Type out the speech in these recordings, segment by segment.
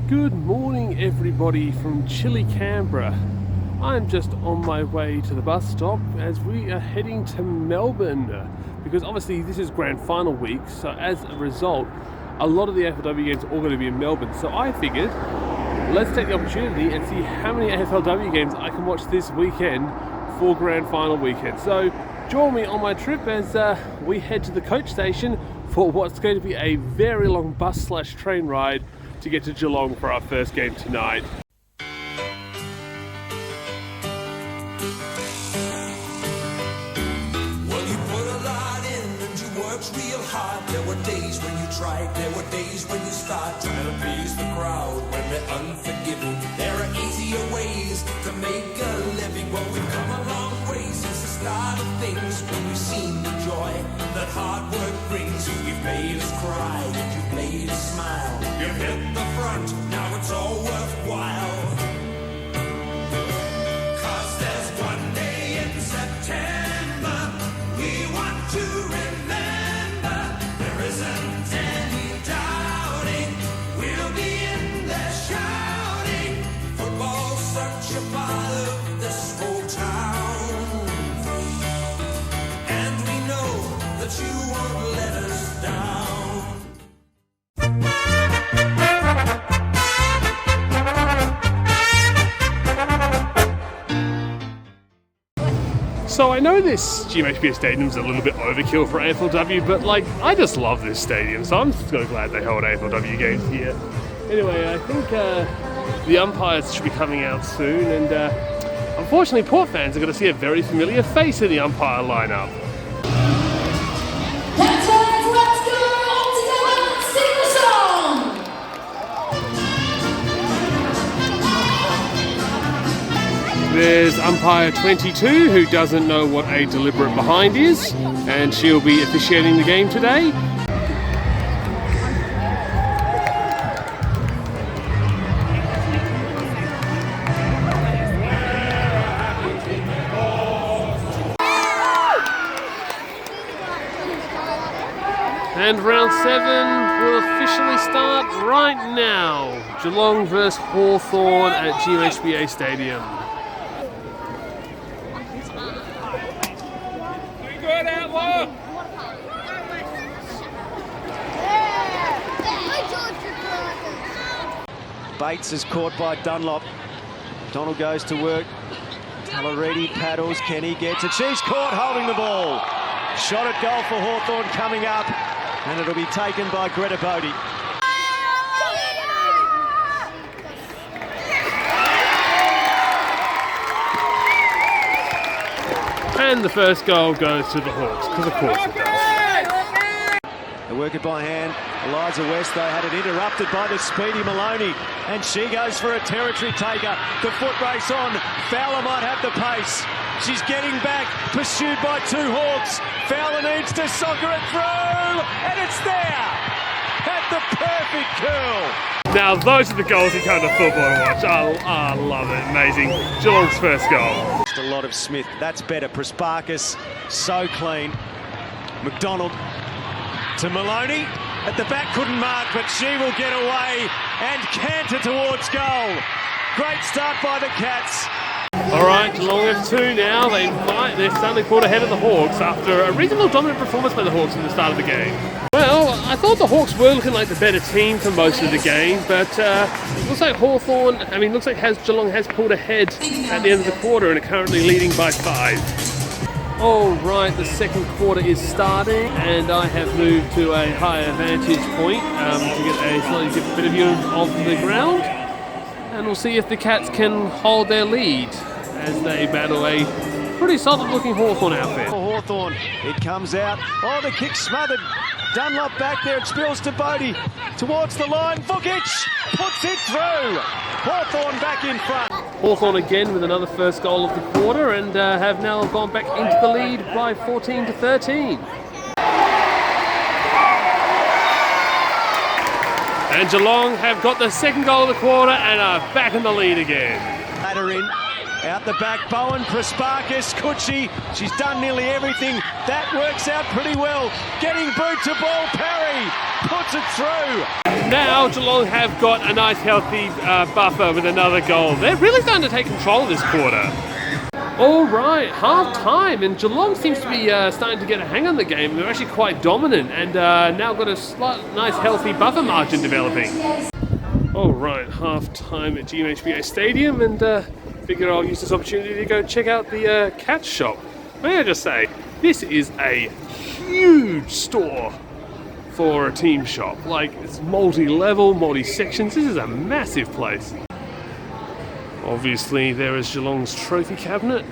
Good morning everybody from chilly Canberra. I'm just on my way to the bus stop as we are heading to Melbourne because obviously this is Grand Final week, so as a result a lot of the AFLW games are all going to be in Melbourne. So I figured let's take the opportunity and see how many AFLW games I can watch this weekend for Grand Final weekend. So join me on my trip as we head to the coach station for what's going to be a very long bus/train ride to get to Geelong for our first game tonight. Well, you put a lot in and you worked real hard. There were days when you tried, there were days when you start trying to please the crowd when they're unforgiving. There are easier ways to make a living. Well, we've come a long way since the start of things, when we've seen the joy that hard work brings. You've made us cry and you've made us smile. You've hit the front, now it's all worthwhile. 'Cause there's one day in September we want to remember. There isn't any doubting we'll be in there shouting. Football's such a part of this whole town, and we know that you won't let us down. So I know this GMHBA stadium's a little bit overkill for AFLW, but I just love this stadium, so I'm so glad they hold AFLW games here. Anyway, I think the umpires should be coming out soon, and unfortunately Port fans are going to see a very familiar face in the umpire lineup. There's umpire 22 who doesn't know what a deliberate behind is, and she'll be officiating the game today. And round 7 will officially start right now. Geelong vs Hawthorn at GMHBA Stadium. Bates is caught by Dunlop. Donald goes to work. Talaredi paddles. Kenny gets it. She's caught holding the ball. Shot at goal for Hawthorn coming up, and it'll be taken by Greta Bodie. And the first goal goes to the Hawks, because of course it does. They work it by hand. Eliza West, though, had it interrupted by the speedy Maloney, and she goes for a territory taker. The foot race on. Fowler might have the pace. She's getting back, pursued by two Hawks. Fowler needs to soccer it through, and it's there at the perfect curl. Now those are the goals you come to football to watch. I love it. Amazing. Geelong's first goal. Just a lot of Smith. That's better. Prasparkas, so clean. McDonald to Maloney. At the back, couldn't mark, but she will get away and canter towards goal. Great start by the Cats. All right, Geelong have 2 now. They're suddenly caught ahead of the Hawks after a reasonable dominant performance by the Hawks at the start of the game. Well, I thought the Hawks were looking like the better team for most of the game, but looks like Geelong has pulled ahead at the end of the quarter and are currently leading by 5. All right, the second quarter is starting, and I have moved to a higher vantage point to get a slightly different bit of view of the ground, and we'll see if the Cats can hold their lead as they battle a pretty solid-looking Hawthorn outfit. Hawthorn, it comes out. Oh, the kick smothered. Dunlop back there, it spills to Bodie. Towards the line, Vukic puts it through. Hawthorn back in front. Hawthorn again with another first goal of the quarter, and have now gone back into the lead by 14-13. And Geelong have got the second goal of the quarter and are back in the lead again. Ladder in. Out the back, Bowen, Prasparkas, could she? She's done nearly everything. That works out pretty well. Getting boot to ball, Parry puts it through. Now Geelong have got a nice healthy buffer with another goal. They're really starting to take control this quarter. All right, half time, and Geelong seems to be starting to get a hang on the game. They're actually quite dominant, and now got a nice healthy buffer margin developing. All right, half time at GMHBA Stadium, and figure I'll use this opportunity to go check out the Cats shop. May I just say, this is a huge store for a team shop. Like, it's multi-level, multi-sections. This is a massive place. Obviously, there is Geelong's trophy cabinet.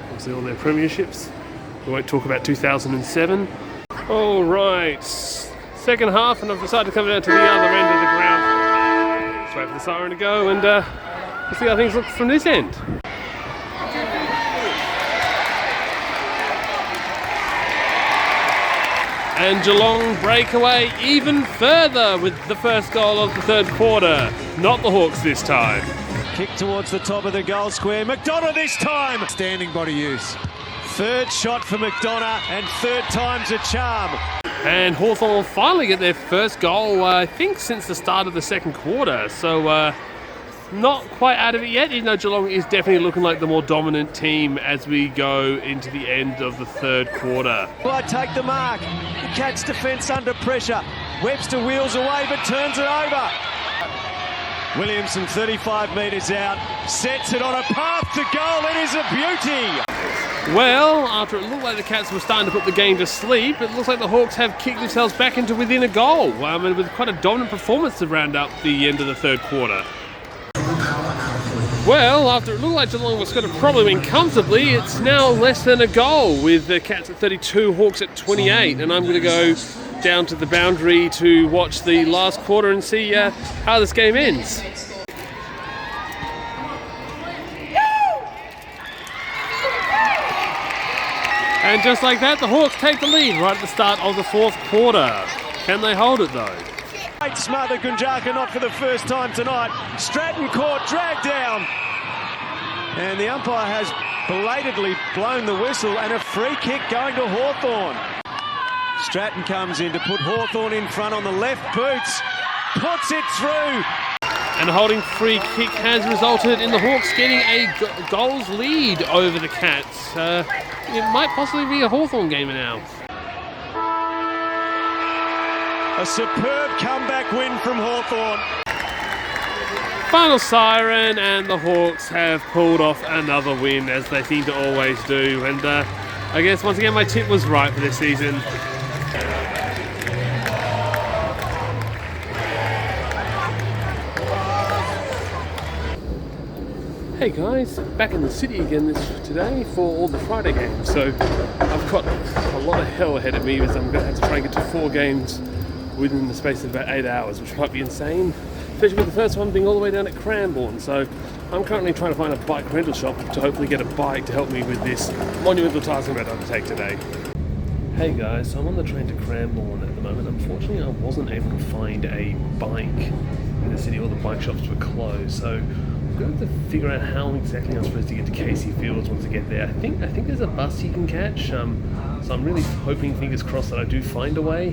Obviously, all their premierships. We won't talk about 2007. All right, second half, and I've decided to come down to the other end of the ground. Let's wait for the siren to go, and we'll see how things look from this end. And Geelong break away even further with the first goal of the third quarter. Not the Hawks this time. Kick towards the top of the goal square. McDonough this time. Standing body use. Third shot for McDonough, and third time's a charm. And Hawthorn will finally get their first goal, I think, since the start of the second quarter. So not quite out of it yet, even though Geelong is definitely looking like the more dominant team as we go into the end of the third quarter. Well, I take the mark. The Cats' defence under pressure. Webster wheels away but turns it over. Williamson 35 metres out, sets it on a path to goal. It is a beauty. Well, after it looked like the Cats were starting to put the game to sleep, it looks like the Hawks have kicked themselves back into within a goal, and with quite a dominant performance to round up the end of the third quarter. Well, after it looked like Geelong was going to probably win comfortably, it's now less than a goal with the Cats at 32, Hawks at 28, and I'm going to go down to the boundary to watch the last quarter and see how this game ends. And just like that, the Hawks take the lead right at the start of the fourth quarter. Can they hold it though? Great smother, Gunjaka, not for the first time tonight. Stratton caught, dragged down. And the umpire has belatedly blown the whistle, and a free kick going to Hawthorn. Stratton comes in to put Hawthorn in front on the left boots, puts it through. And a holding free kick has resulted in the Hawks getting a goals lead over the Cats. It might possibly be a Hawthorn game now. A superb comeback win from Hawthorn. Final siren, and the Hawks have pulled off another win, as they seem to always do. And I guess once again my tip was right for this season. Hey guys, back in the city again today for all the Friday games. So I've got a lot of hell ahead of me, as I'm going to have to try and get to 4 games within the space of about 8 hours, which might be insane, especially with the first one being all the way down at Cranbourne. So I'm currently trying to find a bike rental shop to hopefully get a bike to help me with this monumental task I'm about to undertake today. Hey guys, so I'm on the train to Cranbourne at the moment. Unfortunately, I wasn't able to find a bike in the city. All the bike shops were closed, so I'm going to figure out how exactly I'm supposed to get to Casey Fields once I get there. I think there's a bus you can catch, so I'm really hoping, fingers crossed, that I do find a way.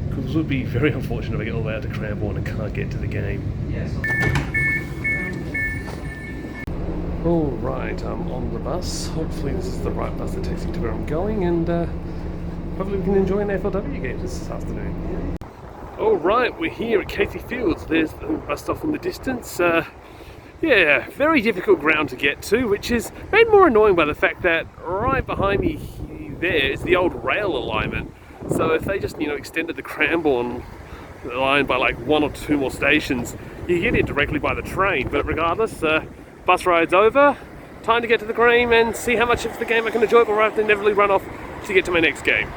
Because it would be very unfortunate if I get all the way out to Cranbourne and can't get to the game. Alright, I'm on the bus. Hopefully this is the right bus that takes me to where I'm going, and hopefully we can enjoy an AFLW game this afternoon. Alright, we're here at Casey Fields. There's the bus stop in the distance. Yeah, very difficult ground to get to, which is made more annoying by the fact that right behind me there is the old rail alignment. So if they just, extended the Cranbourne line by like 1 or 2 more stations, you get in directly by the train. But regardless, bus ride's over, time to get to the game and see how much of the game I can enjoy before I have to inevitably run off to get to my next game.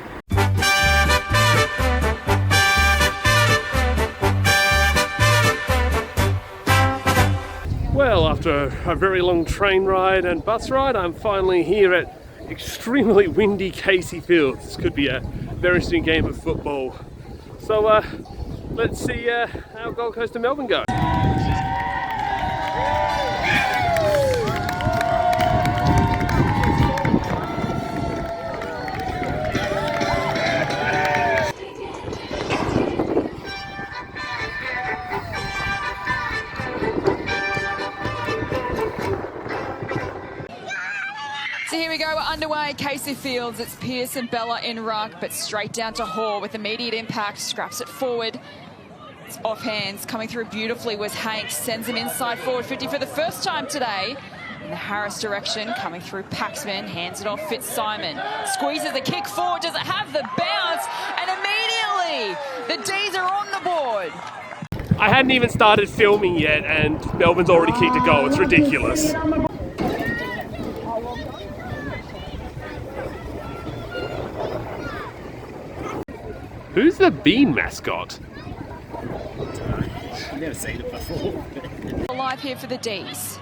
Well, after a very long train ride and bus ride, I'm finally here at extremely windy Casey Fields. This could be a very interesting game of football. So let's see how Gold Coast and Melbourne go. So here we go, we're underway. Casey Fields, it's Pearce and Bella in ruck, but straight down to Hall with immediate impact, scraps it forward. It's off hands, coming through beautifully was Hanks, sends him inside forward 50 for the first time today. In the Harris direction, coming through Paxman, hands it off Fitzsimon. Squeezes the kick forward, does it have the bounce? And immediately, the D's are on the board. I hadn't even started filming yet and Melbourne's already kicked a goal. It's ridiculous. Who's the Bean mascot? I've never seen it before. Alive here for the D's.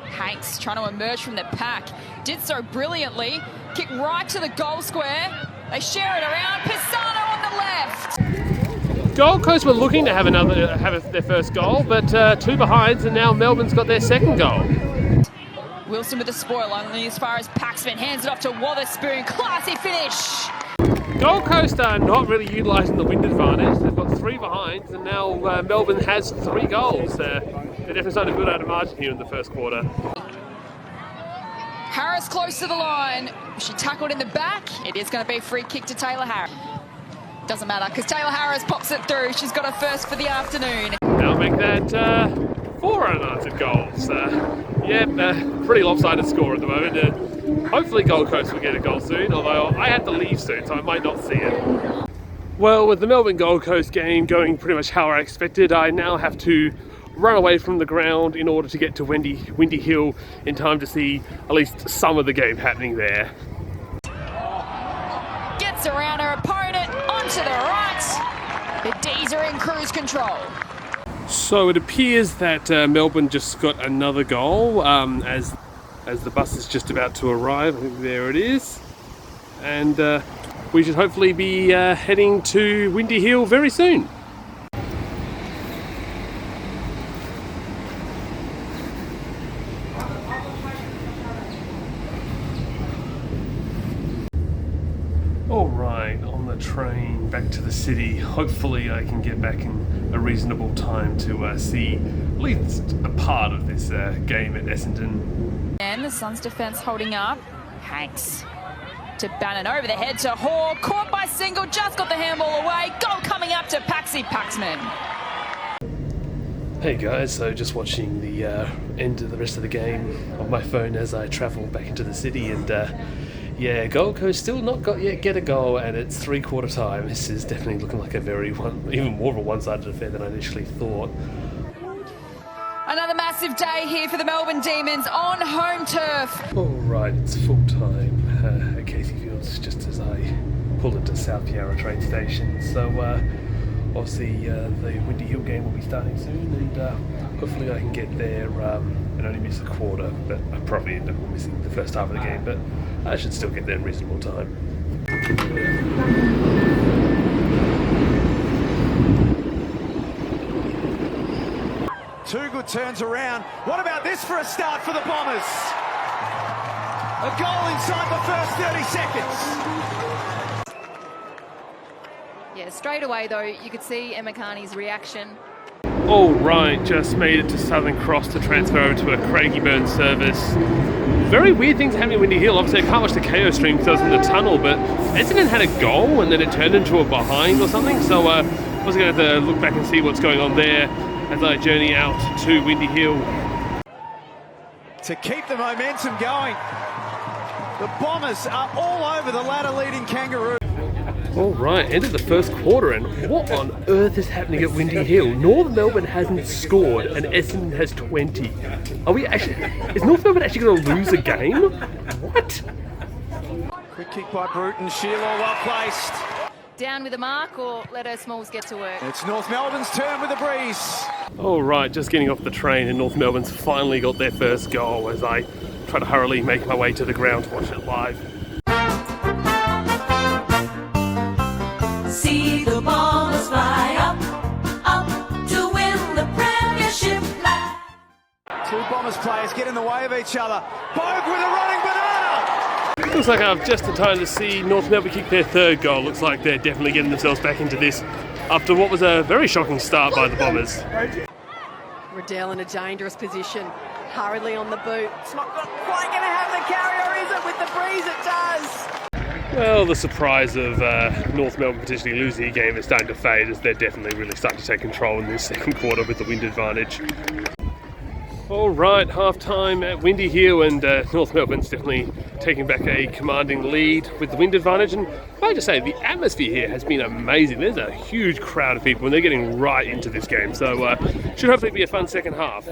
Hanks trying to emerge from the pack. Did so brilliantly. Kick right to the goal square. They share it around. Pisano on the left. Gold Coast were looking to have their first goal, but two behinds, and now Melbourne's got their second goal. Wilson with the spoil, only as far as Paxman hands it off to Wotherspoon. Classy finish. Gold Coast are not really utilising the wind advantage. They've got three behinds, and now Melbourne has 3 goals. They're definitely starting to build out a margin here in the first quarter. Harris close to the line. She tackled in the back. It is going to be a free kick to Taylor Harris. Doesn't matter, because Taylor Harris pops it through. She's got her first for the afternoon. They'll make that 4 unanswered goals. Pretty lopsided score at the moment. Hopefully Gold Coast will get a goal soon, although I have to leave soon, so I might not see it. Well, with the Melbourne Gold Coast game going pretty much how I expected, I now have to run away from the ground in order to get to Windy Hill in time to see at least some of the game happening there. Gets around her opponent, onto the right. The D's are in cruise control. So it appears that Melbourne just got another goal as the bus is just about to arrive. I think there it is. And we should hopefully be heading to Windy Hill very soon. Alright, on the train back to the city. Hopefully I can get back in a reasonable time to see at least a part of this game at Essendon. And the Suns defence holding up. Hanks to Bannon over the head to Hall. Caught by Single, just got the handball away. Goal coming up to Paxman. Hey guys, so just watching the end of the rest of the game on my phone as I travel back into the city, and yeah, Gold Coast still not get a goal, and it's 3/4 time. This is definitely looking like even more of a one-sided affair than I initially thought. Another massive day here for the Melbourne Demons on home turf. Alright, it's full time at Casey Fields just as I pull into South Yarra train station. So obviously the Windy Hill game will be starting soon, and hopefully I can get there and only miss a quarter, but I probably end up missing the first half of the game, but I should still get there in reasonable time. Two good turns around. What about this for a start for the Bombers? A goal inside the first 30 seconds. Yeah, straight away though, you could see Emma Carney's reaction. All right, just made it to Southern Cross to transfer over to a Craigieburn service. Very weird things happening in Windy Hill. Obviously I can't watch the KO stream because I was in the tunnel, but Essendon had a goal and then it turned into a behind or something, so I was going to have to look back and see what's going on there as I journey out to Windy Hill. To keep the momentum going, the Bombers are all over the ladder-leading Kangaroo. All right, end of the first quarter, and what on earth is happening at Windy Hill? North Melbourne hasn't scored, and Essendon has 20. Is North Melbourne actually going to lose a game? What? Quick kick by Bruton, Sheila well placed. Down with the mark or let her Smalls get to work? It's North Melbourne's turn with the breeze. All right, just getting off the train, and North Melbourne's finally got their first goal as I try to hurriedly make my way to the ground to watch it live. See the Bombers fly up, up to win the premiership. Two Bombers players get in the way of each other. Bogue with a running banana. Looks like I've just in time to see North Melbourne kick their third goal. Looks like they're definitely getting themselves back into this after what was a very shocking start by the Bombers. Riddell in a dangerous position. hurriedly on the boot. It's not quite going to have the carry, or is it? With the breeze, it does. Well, the surprise of North Melbourne potentially losing the game is starting to fade, as they're definitely really starting to take control in this second quarter with the wind advantage. All right, half-time at Windy here, and North Melbourne's definitely taking back a commanding lead with the wind advantage. And I have to say, the atmosphere here has been amazing. There's a huge crowd of people, and they're getting right into this game. So should hopefully be a fun second half.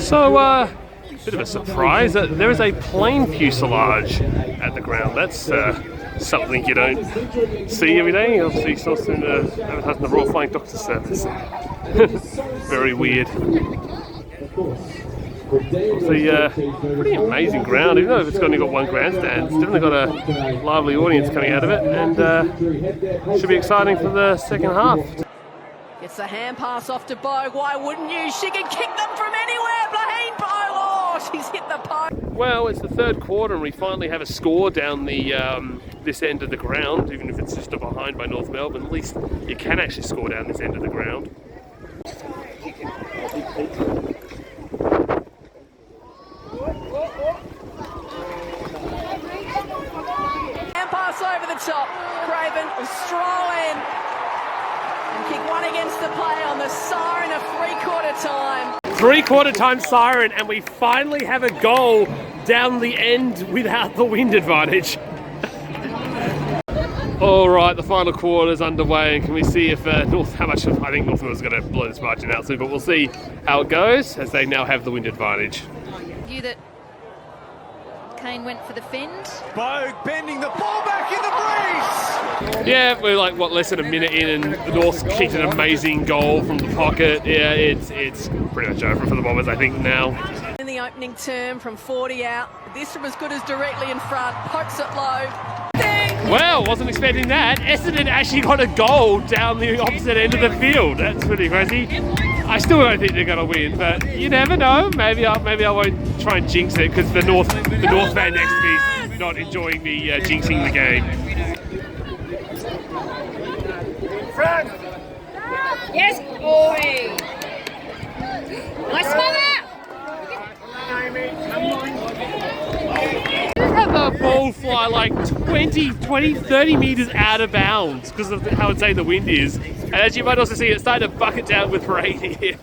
So, bit of a surprise. There is a plane fuselage at the ground. That's something you don't see every day. Obviously, it's also advertising the Royal Flying Doctor Service. Very weird. Obviously, pretty amazing ground. Even though it's only got one grandstand, it's definitely got a lively audience coming out of it, and should be exciting for the second half. It's a hand pass off to Bogue. Why wouldn't you? She can kick them from anywhere. Blaine Bogue. Oh, she's hit the post. Well, it's the third quarter, and we finally have a score down the this end of the ground. Even if it's just a behind by North Melbourne, at least you can actually score down this end of the ground. Hand pass over the top. Craven will stroll in and kick one against the play on the siren of three-quarter time. Three-quarter time siren, and we finally have a goal down the end without the wind advantage. All right, the final quarter's underway, and can we see if how much I think North Melbourne's going to blow this margin out soon, but we'll see how it goes as they now have the wind advantage. View that Kane went for the fend. Bogue bending the ball back in the breeze. Yeah, we're like, less than a minute in, and the North kicked an amazing goal from the pocket. Yeah, it's pretty much over for the Bombers, I think, now. In the opening term from 40 out, this from as good as directly in front, pokes it low. Well, wasn't expecting that. Essendon actually got a goal down the opposite end of the field. That's pretty crazy. I still don't think they're going to win, but you never know. Maybe I won't try and jinx it, because the North fan next to me is not enjoying me jinxing the game. Yes, boy. Nice mother. Have the ball fly like 20, 30 metres out of bounds because of how insane the wind is. And as you might also see, it's starting to bucket down with rain here.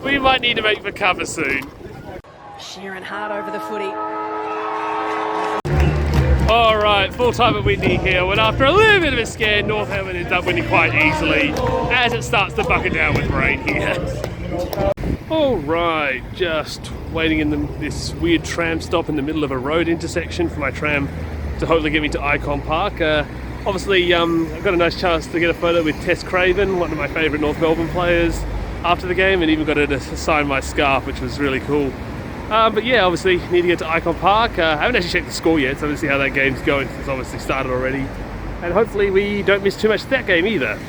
We might need to make for cover soon. Sheeran hard over the footy. All right, full time at Windy here. When after a little bit of a scare, North Melbourne ends up winning quite easily as it starts to bucket down with rain here. All right, just waiting in this weird tram stop in the middle of a road intersection for my tram to hopefully get me to Icon Park. Obviously, I've got a nice chance to get a photo with Tess Craven, one of my favourite North Melbourne players, after the game, and even got her to sign my scarf, which was really cool. But yeah, obviously need to get to Icon Park. I haven't actually checked the score yet, so I'm going to see how that game's going. It's obviously started already. And hopefully we don't miss too much of that game either.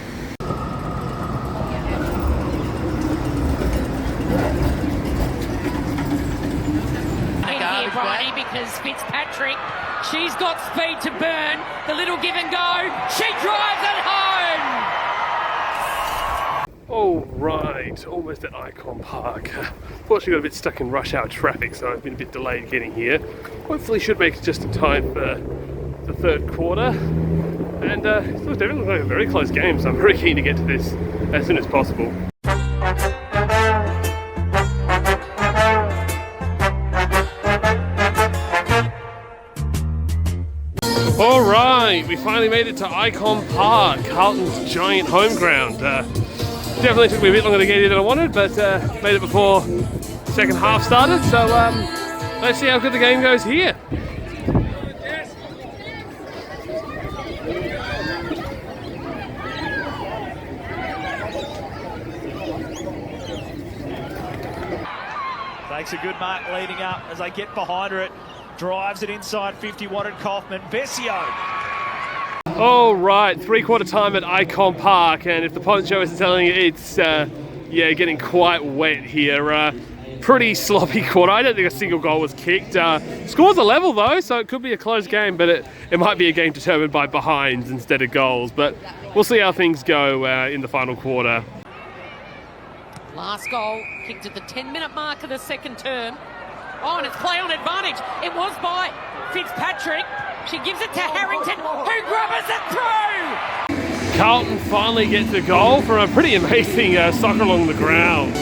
Bridie, because Fitzpatrick, she's got speed to burn. The little give and go. She drives it home. All right, almost at Icon Park. Fortunately got a bit stuck in rush hour traffic, so I've been a bit delayed getting here. Hopefully should make it just in time for the third quarter. And it definitely looks like a very close game, so I'm very keen to get to this as soon as possible. All right, we finally made it to Icon Park, Carlton's giant home ground. Definitely took me a bit longer to get here than I wanted, but made it before the second half started. So let's see how good the game goes here. Takes a good mark leading up as they get behind her. It drives it inside 50, wanted Kaufman. Vesio. All right, three-quarter time at Icon Park, and if the poncho isn't telling you, it's getting quite wet here. Pretty sloppy quarter. I don't think a single goal was kicked. Scores are level though, so it could be a close game, but it might be a game determined by behinds instead of goals. But we'll see how things go in the final quarter. Last goal kicked at the 10-minute mark of the second term. Oh, and it's play on advantage. It was by Fitzpatrick. She gives it to Harrington, who grabs it through. Carlton finally gets a goal from a pretty amazing soccer along the ground.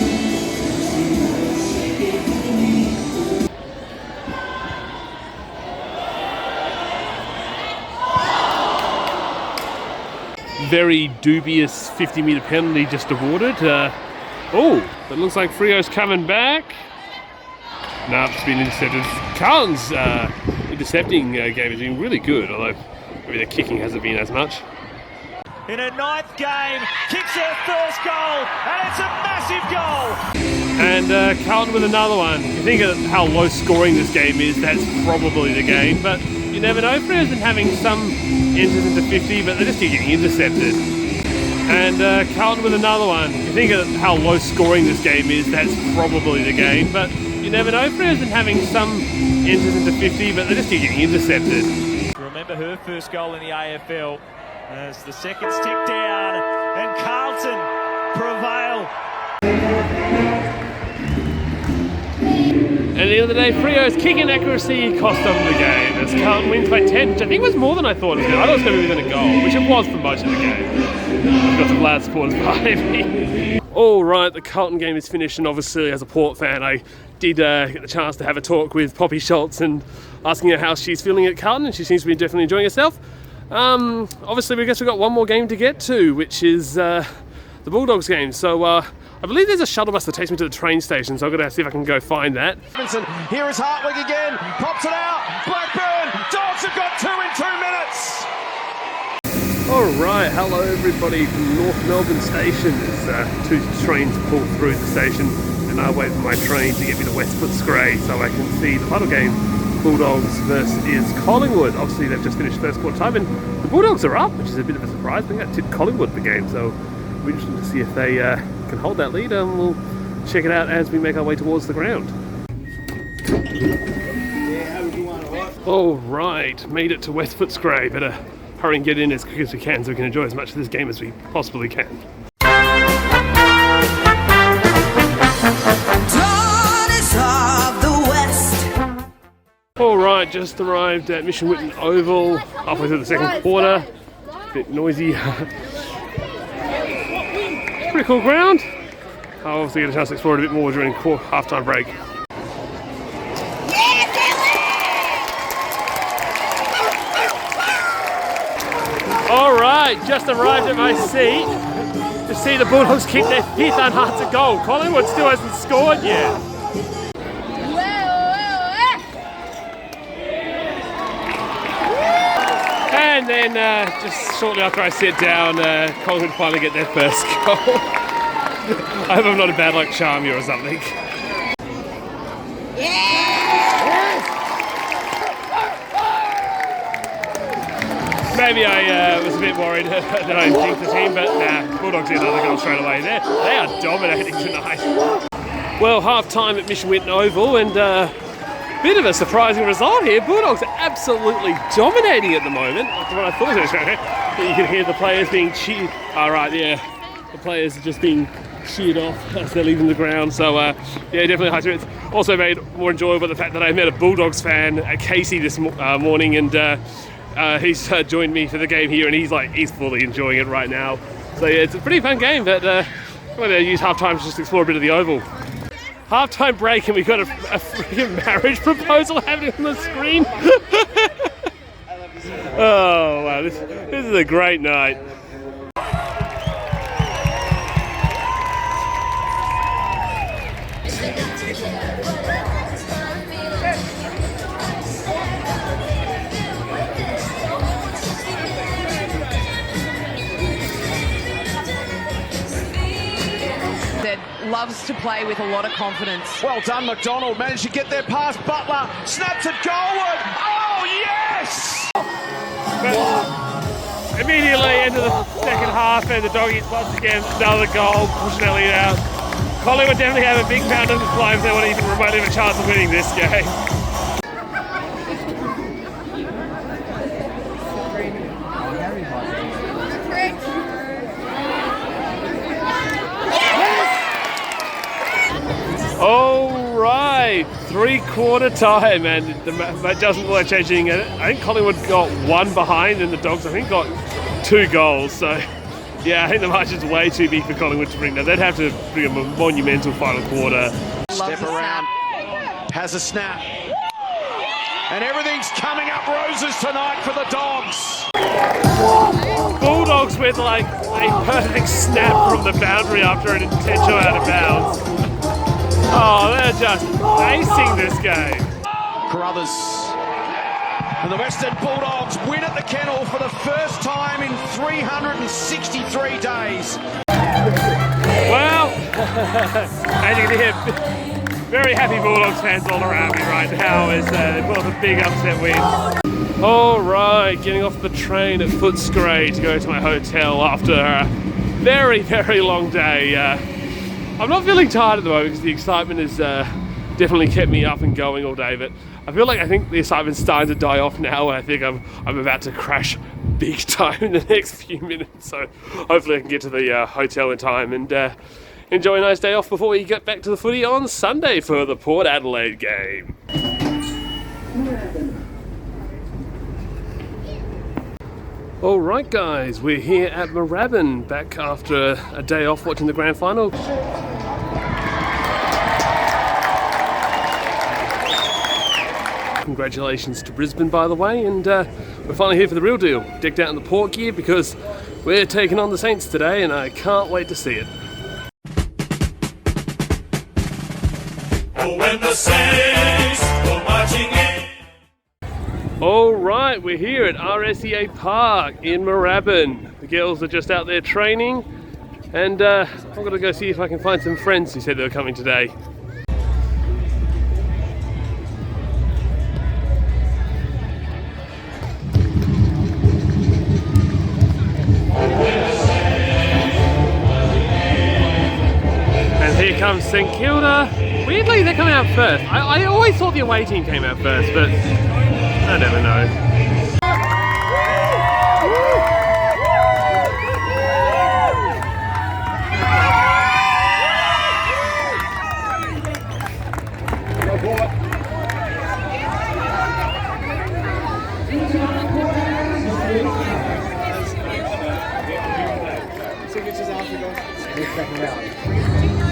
Very dubious 50-metre penalty just awarded. Oh, it looks like Freo's coming back. No, it's been intercepted. Carlton's intercepting game is doing really good, although maybe the kicking hasn't been as much. In her 9th game, kicks her first goal, and it's a massive goal. And Carlton with another one. You think of how low scoring this game is, that's probably the game, but you never know. Freo's been having some enters into 50, but they just keep getting intercepted. And Carlton with another one. You think of how low scoring this game is, that's probably the game, but you never know. Freo's been having some enters into 50, but they just keep getting intercepted. Remember her first goal in the AFL as the seconds tick down and Carlton prevail. And at the end of the day, Freo's kicking accuracy cost them the game as Carlton wins by 10, which I think was more than I thought it was going to. I thought it was going to be within a goal, which it was for most of the game. I've got some loud supporters behind me. All right, the Carlton game is finished, and obviously as a Port fan, I did get the chance to have a talk with Poppy Schultz and asking her how she's feeling at Carlton, and she seems to be definitely enjoying herself. Obviously, we guess we've got one more game to get to, which is the Bulldogs game. So I believe there's a shuttle bus that takes me to the train station, so I'm going to see if I can go find that. Here is Hartwig again, pops it out, Blackburn, Dogs have got 2 in 2 minutes. Alright, hello everybody from North Melbourne Station. There's 2 trains pull through the station, and I wait for my train to get me to West Footscray so I can see the final game, Bulldogs versus Collingwood. Obviously they've just finished first quarter time, and the Bulldogs are up, which is a bit of a surprise. I think I tipped Collingwood the game, so it'll be interesting to see if they can hold that lead, and we'll check it out as we make our way towards the ground. Alright, made it to West Footscray. Better hurry and get in as quick as we can so we can enjoy as much of this game as we possibly can. Alright, just arrived at Mission Whitten Oval, halfway through the second quarter. Bit noisy. Pretty cool ground. I'll obviously get a chance to explore it a bit more during half-time break. Alright, just arrived at my seat to see the Bulldogs kick their 5th unanswered goal. Collingwood still hasn't scored yet. And then just shortly after I sit down, Collingwood finally get their first goal. I hope I'm not a bad like Charmy or something. Maybe I was a bit worried that I jinxed the team, but nah, Bulldogs get another goal straight away. They are dominating tonight. Well, half-time at Mission Whitten Oval, and bit of a surprising result here. Bulldogs are absolutely dominating at the moment. That's what I thought it was going to be. You can hear the players being cheered. All right, yeah, the players are just being cheered off as they're leaving the ground. So yeah, definitely high spirits. Also made more enjoyable the fact that I met a Bulldogs fan at Casey this morning, and he's joined me for the game here, and he's fully enjoying it right now. So yeah, it's a pretty fun game, but I'm going to use half time to just explore a bit of the Oval. Half-time break, and we've got a freaking marriage proposal happening on the screen. Oh wow, this is a great night. Loves to play with a lot of confidence. Well done, McDonald. Managed to get there past Butler. Snaps it goalward. Oh, yes! But immediately into the second half, and the Doggies once again another goal, pushing their lead out. Collingwood definitely have a big pound of the climb if they want to even remotely have a chance of winning this game. All right, 3/4 time, and the match doesn't look like changing. I think Collingwood got one behind, and the Dogs, I think, got 2 goals. So, yeah, I think the margin's way too big for Collingwood to bring that. They'd have to bring a monumental final quarter. Step around, has a snap, and everything's coming up roses tonight for the Dogs. Bulldogs with like a perfect snap from the boundary after an intentional out of bounds. Oh, they're just acing this game. Carruthers and the Western Bulldogs win at the Kennel for the first time in 363 days. Well, as you can hear, very happy Bulldogs fans all around me right now as they pull off a big upset win. All right, getting off the train at Footscray to go to my hotel after a very, very long day. I'm not feeling tired at the moment because the excitement has definitely kept me up and going all day, but I think the excitement's starting to die off now, and I think I'm about to crash big time in the next few minutes. So hopefully I can get to the hotel in time and enjoy a nice day off before we get back to the footy on Sunday for the Port Adelaide game. All right, guys, we're here at Moorabbin, back after a day off watching the Grand Final. Congratulations to Brisbane, by the way, and we're finally here for the real deal. Decked out in the Port gear because we're taking on the Saints today, and I can't wait to see it. Oh, when the Saints go marching in. All right, we're here at RSEA Park in Moorabbin. The girls are just out there training, and I'm going to go see if I can find some friends who said they were coming today. And here comes St Kilda. Weirdly, they're coming out first. I always thought the away team came out first, but I never know.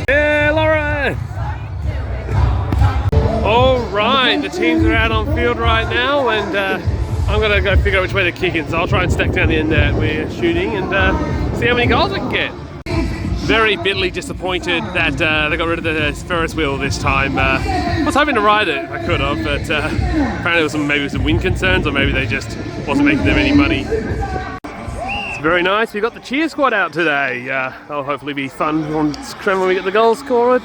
Yeah, Lauren! All right, the teams are out on field right now, and I'm going to go figure out which way they're kicking, so I'll try and stack down the end that we're shooting and see how many goals I can get. Very bitterly disappointed that they got rid of the Ferris wheel this time. I was hoping to ride it if I could have, but apparently there was maybe some wind concerns, or maybe they just wasn't making them any money. It's very nice. We've got the cheer squad out today. That'll hopefully be fun on scrum when we get the goals scored.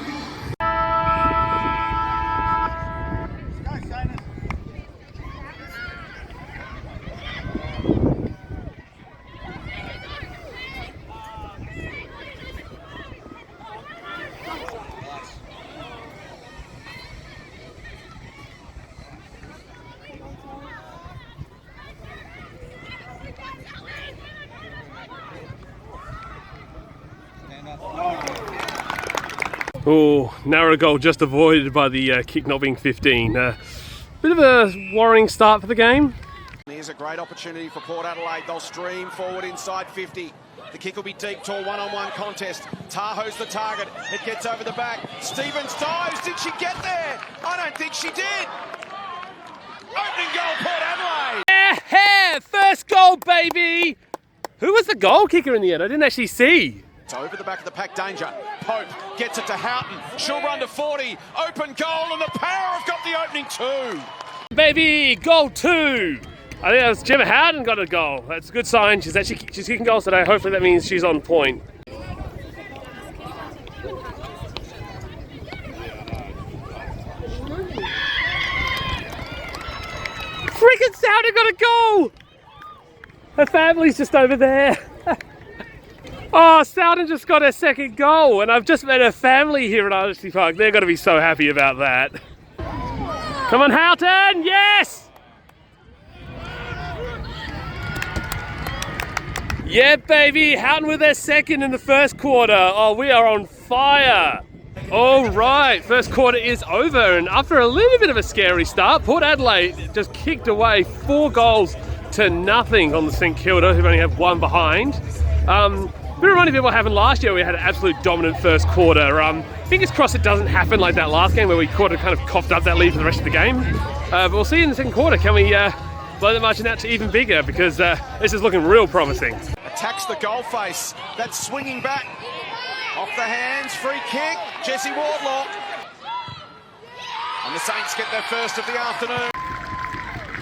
Oh, narrow goal just avoided by the kick not being 15. Bit of a worrying start for the game. Here's a great opportunity for Port Adelaide. They'll stream forward inside 50. The kick will be deep to a one-on-one contest. Tahoe's the target. It gets over the back. Stevens dives. Did she get there? I don't think she did. Opening goal, Port Adelaide. Yeah, first goal, baby! Who was the goal kicker in the end? I didn't actually see. It's over the back of the pack, danger. Pope gets it to Houghton. She'll run to 40. Open goal, and the Power have got the opening 2. Baby, goal 2. I think that was Gemma Houghton got a goal. That's a good sign. She's kicking goals today. Hopefully that means she's on point. Freaking Southern got a goal! Her family's just over there. Oh, Southern just got her second goal, and I've just met her family here at RSEA Park. They're going to be so happy about that. Come on, Houghton! Yes! Yeah, baby, Houghton with their second in the first quarter. Oh, we are on fire. All right, first quarter is over, and after a little bit of a scary start, Port Adelaide just kicked away 4 goals to nothing on the St Kilda, who only have 1 behind. Bit reminding me of what happened last year. We had an absolute dominant first quarter. Fingers crossed it doesn't happen like that last game where we kind of coughed up that lead for the rest of the game. But we'll see in the second quarter. Can we blow the margin out to even bigger? Because this is looking real promising. Attacks the goal face. That's swinging back. Off the hands, free kick. Jesse Wardlaw. And the Saints get their first of the afternoon.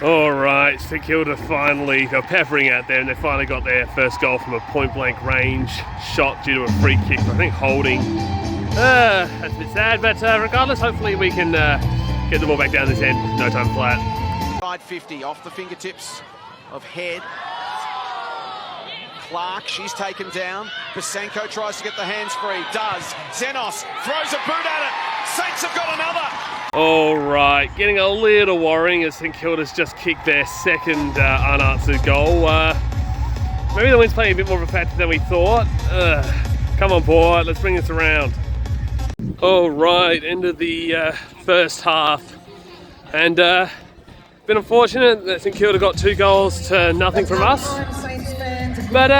All right, St Kilda finally, they're peppering out there, and they finally got their first goal from a point-blank range shot due to a free kick, I think holding. That's a bit sad, but regardless, hopefully we can get the ball back down this end. No time flat. Side 50 off the fingertips of Head. Clark, she's taken down. Basenko tries to get the hands free. Does. Zenos throws a boot at it. Saints have got another. All right, getting a little worrying as St Kilda's just kicked their second unanswered goal. Maybe the wind's playing a bit more of a factor than we thought. Come on, Port, let's bring this around. All right, end of the first half. And been unfortunate that St Kilda got 2 goals to nothing from us. But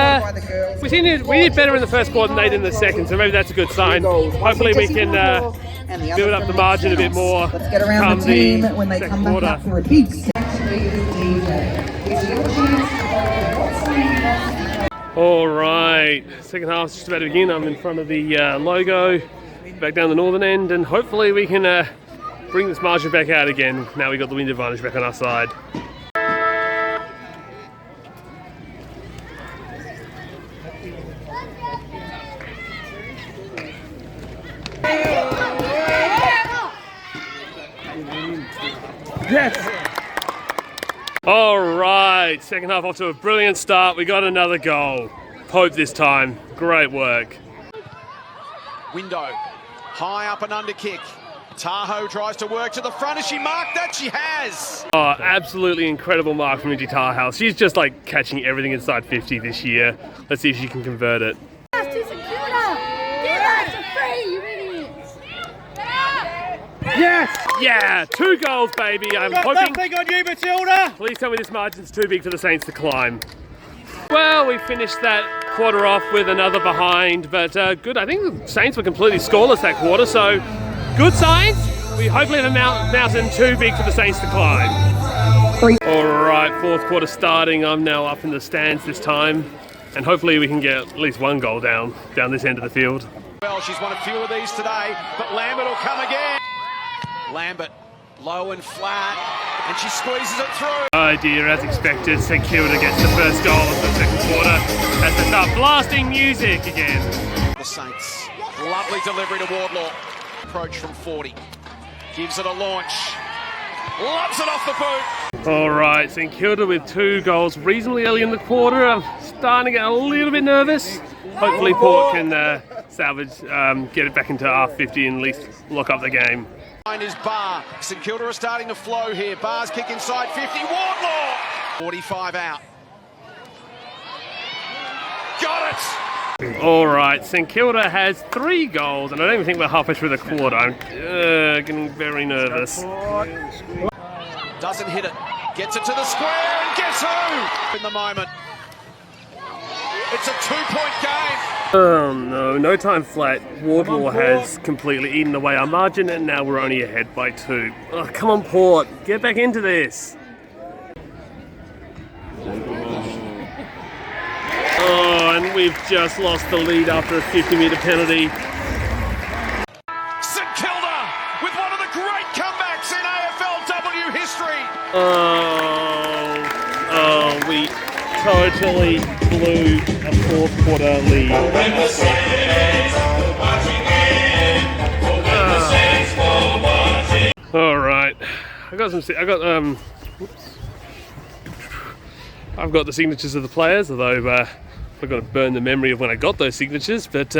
we did better in the first quarter than they did in the second, so maybe that's a good sign. Hopefully we can build up the margin a bit more. Let's get around the team when they come back out for a big All right, second half's just about to begin. I'm in front of the logo, back down the northern end, and hopefully we can bring this margin back out again. Now we've got the wind advantage back on our side. Yes! All right, second half off to a brilliant start. We got another goal. Pope this time. Great work. Window, high up and under kick. Tahoe tries to work to the front. Has she marked that? She has. Oh, absolutely incredible mark from Lindsay Tarhouse. She's just like catching everything inside 50 this year. Let's see if she can convert it. Yes! Yeah, 2 goals, baby. I'm hoping. Nothing on you, Matilda. Please tell me this margin's too big for the Saints to climb. Well, we finished that quarter off with another behind, but good. I think the Saints were completely scoreless that quarter, so good signs. We hopefully have a mountain too big for the Saints to climb. All right, fourth quarter starting. I'm now up in the stands this time, and hopefully we can get at least 1 goal down this end of the field. Well, she's won a few of these today, but Lambert will come again. Lambert, low and flat, and she squeezes it through. Oh dear, as expected, St Kilda gets the first goal of the second quarter as they start blasting music again. The Saints, lovely delivery to Wardlaw. Approach from 40, gives it a launch, loves it off the boot. All right, St Kilda with 2 goals reasonably early in the quarter. I'm starting to get a little bit nervous. Hopefully Port can salvage, get it back into R50 and at least lock up the game. Is Barr. St Kilda are starting to flow here. Barr's kick inside 50. Wardlaw! 45 out. Got it! All right, St Kilda has 3 goals, and I don't even think we're halfway through the quarter. I'm getting very nervous. Doesn't hit it. Gets it to the square, and guess who? In the moment. It's a 2-point game. Oh no, no time flat. Wardlaw has completely eaten away our margin, and now we're only ahead by 2. Oh, come on, Port, get back into this. Oh, and we've just lost the lead after a 50-metre penalty. St Kilda with one of the great comebacks in AFLW history. Oh, we totally blew a fourth quarter lead. All right, I've got the signatures of the players, although I've got to burn the memory of when I got those signatures. But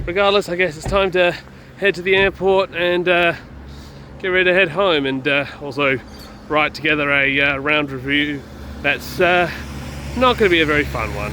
regardless, I guess it's time to head to the airport and get ready to head home, and also write together a round review that's not going to be a very fun one.